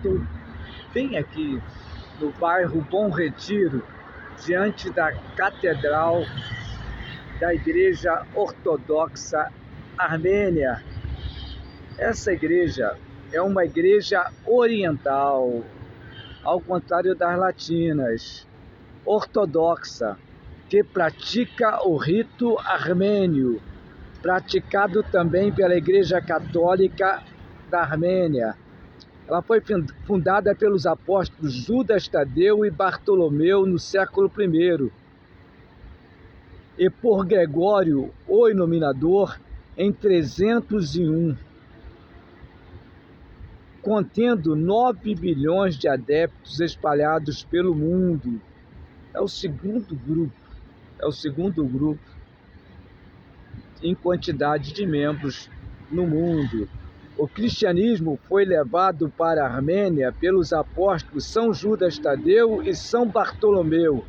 momento bem aqui no bairro Bom Retiro, diante da Catedral da Igreja Ortodoxa Armênia. Essa igreja é uma igreja oriental, ao contrário das latinas, ortodoxa, que pratica o rito armênio, praticado também pela Igreja Católica da Armênia. Ela foi fundada pelos apóstolos Judas Tadeu e Bartolomeu no século I e por Gregório, o Iluminador, em 301, contendo 9 bilhões de adeptos espalhados pelo mundo. É o segundo grupo em quantidade de membros no mundo. O cristianismo foi levado para a Armênia pelos apóstolos São Judas Tadeu e São Bartolomeu,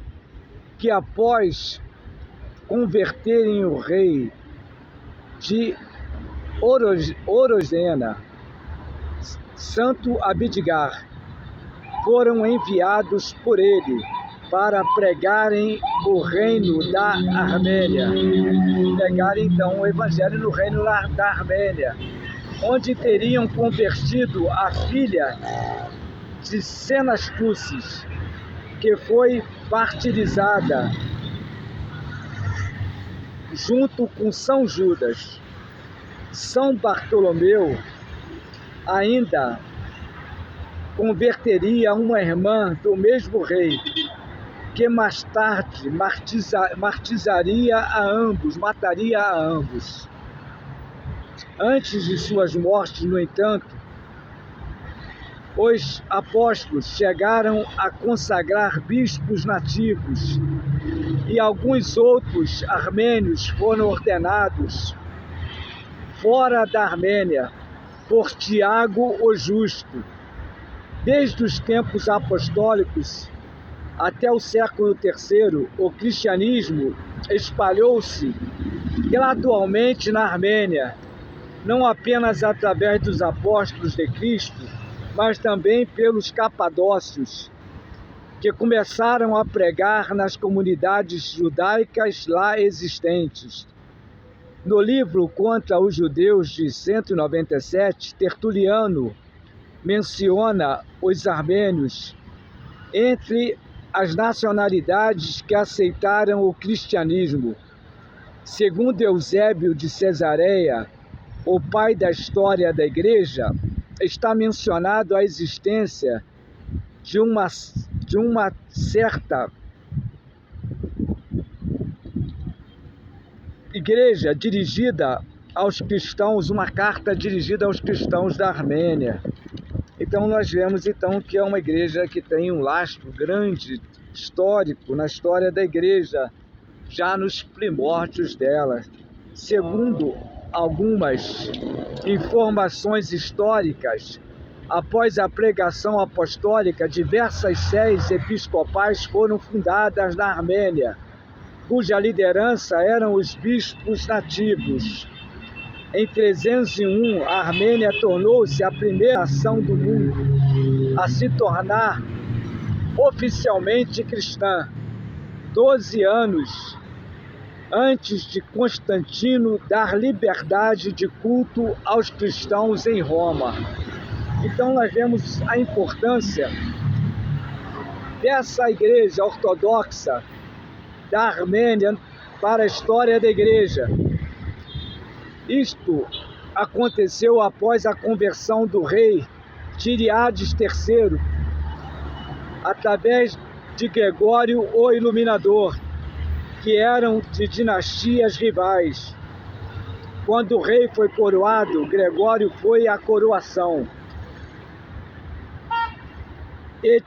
que após converterem o rei de Orogena, Santo Abdigar, foram enviados por ele para pregarem o reino da Armênia. Pregarem então o evangelho no reino da Armênia, onde teriam convertido a filha de Senastussis, que foi martirizada junto com São Judas. São Bartolomeu ainda converteria uma irmã do mesmo rei, que mais tarde mataria a ambos. Antes de suas mortes, no entanto, os apóstolos chegaram a consagrar bispos nativos e alguns outros armênios foram ordenados fora da Armênia por Tiago o Justo. Desde os tempos apostólicos até o século III, o cristianismo espalhou-se gradualmente na Armênia, não apenas através dos apóstolos de Cristo, mas também pelos capadócios, que começaram a pregar nas comunidades judaicas lá existentes. No livro Contra os Judeus de 197, Tertuliano menciona os armênios entre as nacionalidades que aceitaram o cristianismo. Segundo Eusébio de Cesareia, o pai da história da igreja, está mencionado a existência de uma certa igreja dirigida aos cristãos, uma carta dirigida aos cristãos da Armênia. Então nós vemos que é uma igreja que tem um lastro grande, histórico, na história da igreja, já nos primórdios dela. Segundo algumas informações históricas, após a pregação apostólica, diversas séries episcopais foram fundadas na Armênia, cuja liderança eram os bispos nativos. Em 301, a Armênia tornou-se a primeira nação do mundo a se tornar oficialmente cristã, 12 anos antes de Constantino dar liberdade de culto aos cristãos em Roma. Então nós vemos a importância dessa igreja ortodoxa da Armênia para a história da igreja. Isto aconteceu após a conversão do rei Tiríades III, através de Gregório o Iluminador, que eram de dinastias rivais. Quando o rei foi coroado, Gregório foi à coroação. E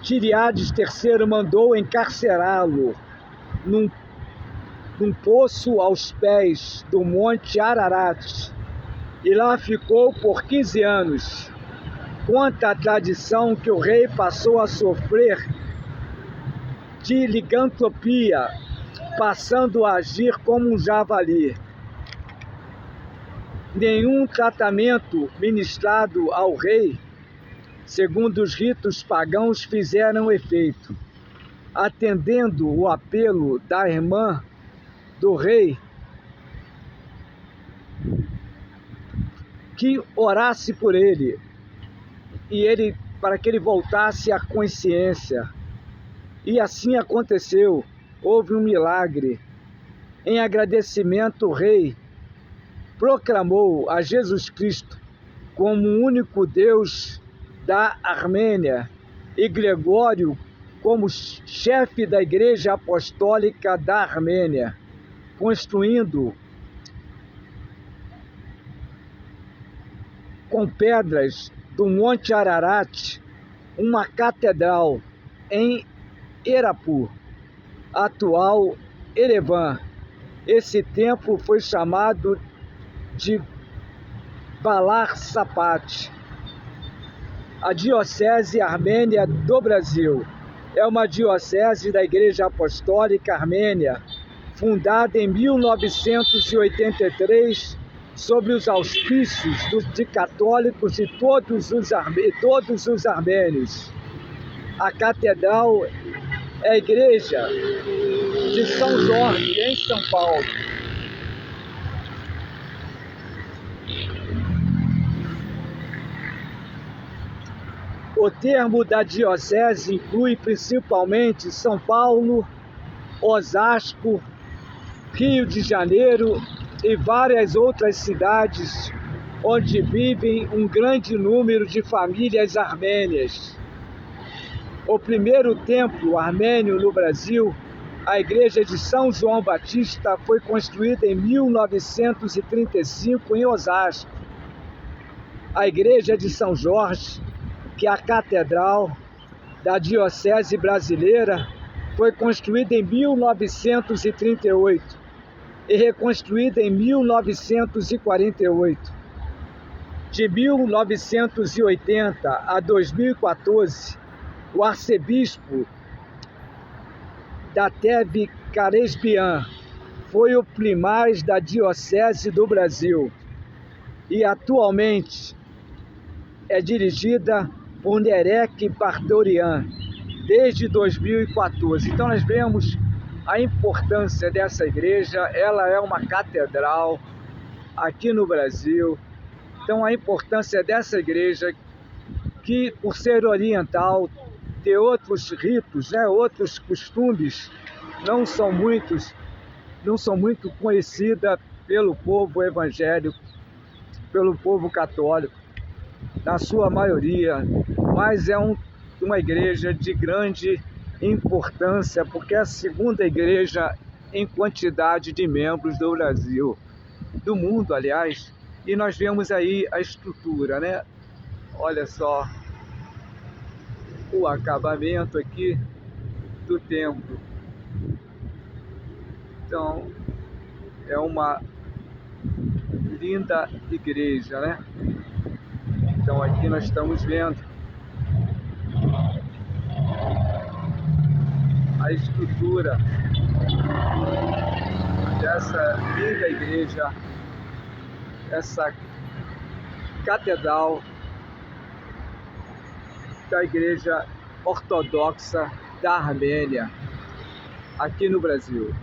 Tiríades III mandou encarcerá-lo num poço aos pés do Monte Ararat, e lá ficou por 15 anos. Conta a tradição que o rei passou a sofrer de licantropia, passando a agir como um javali. Nenhum tratamento ministrado ao rei segundo os ritos pagãos, fizeram efeito. Atendendo o apelo da irmã do rei, que orasse por ele, para que ele voltasse à consciência. E assim aconteceu, houve um milagre. Em agradecimento, o rei proclamou a Jesus Cristo como o único Deus da Armênia e Gregório como chefe da Igreja Apostólica da Armênia, construindo com pedras do Monte Ararat uma catedral em Erapu, atual Erevan. Esse templo foi chamado de Balar Sapat. A Diocese Armênia do Brasil é uma diocese da Igreja Apostólica Armênia, fundada em 1983, sob os auspícios de católicos e todos os armênios. A catedral é a Igreja de São Jorge, em São Paulo. O termo da diocese inclui principalmente São Paulo, Osasco, Rio de Janeiro e várias outras cidades onde vivem um grande número de famílias armênias. O primeiro templo armênio no Brasil, a Igreja de São João Batista, foi construída em 1935 em Osasco. A Igreja de São Jorge, que é a catedral da Diocese brasileira, foi construída em 1938 e reconstruída em 1948. De 1980 a 2014, o arcebispo Datev Caresbian foi o primaz da Diocese do Brasil e atualmente é dirigida por Nerek Bardorian desde 2014. Então nós vemos a importância dessa igreja. Ela é uma catedral aqui no Brasil. Então a importância dessa igreja, que por ser oriental, ter outros ritos, outros costumes, não são muito conhecida pelo povo evangélico, pelo povo católico, na sua maioria, mas é uma igreja de grande importância, porque é a segunda igreja em quantidade de membros do Brasil, do mundo, aliás, e nós vemos aí a estrutura, né? Olha só o acabamento aqui do templo. Então, é uma linda igreja, né? Então aqui nós estamos vendo a estrutura dessa linda igreja, essa catedral da Igreja Ortodoxa da Armênia, aqui no Brasil.